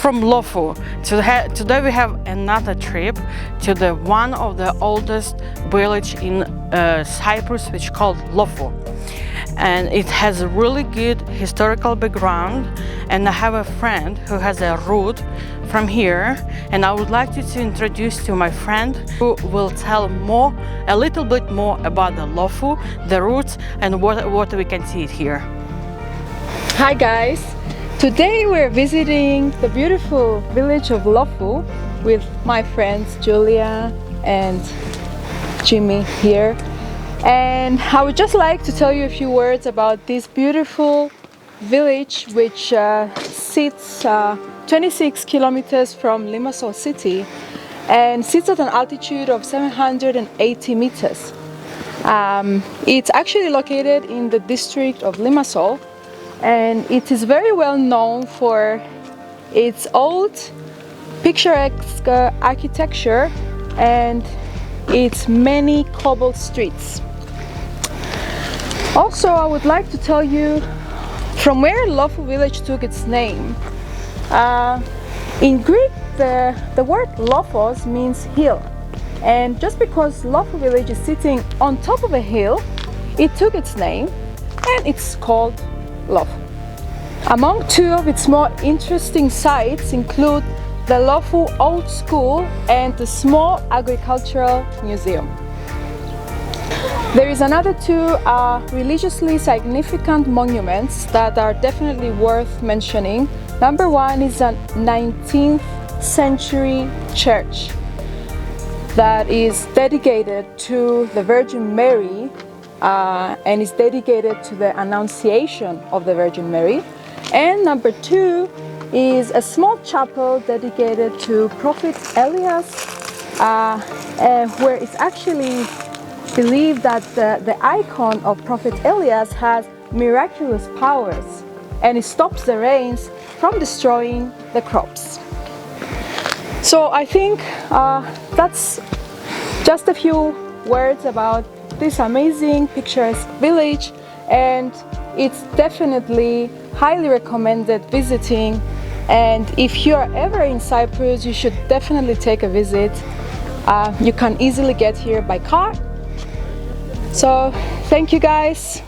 from Lofou. Today we have another trip to the one of the oldest village in Cyprus, which is called Lofou. And it has a really good historical background, and I have a friend who has a route from here, and I would like to introduce to my friend who will tell a little bit more about the Lofou, the routes, and what we can see here. Hi guys! Today we're visiting the beautiful village of Lofou with my friends Julia and Jimmy here. And I would just like to tell you a few words about this beautiful village, which sits 26 kilometers from Limassol city and sits at an altitude of 780 meters. It's actually located in the district of Limassol, and it is very well known for its old picturesque architecture and its many cobbled streets. Also, I would like to tell you from where Lofou Village took its name. In Greek, the word Lofos means hill, and just because Lofou Village is sitting on top of a hill, it took its name and it's called Lofou. Among two of its more interesting sites include the Lofou Old School and the small agricultural museum. There is another two religiously significant monuments that are definitely worth mentioning. Number one is a 19th century church that is dedicated to the Virgin Mary and is dedicated to the Annunciation of the Virgin Mary. And number two is a small chapel dedicated to Prophet Elias, where it's actually believed that the icon of Prophet Elias has miraculous powers and it stops the rains from destroying the crops. So I think that's just a few words about this amazing picturesque village, and it's definitely highly recommended visiting. And if you are ever in Cyprus, you should definitely take a visit. You can easily get here by car. So thank you guys.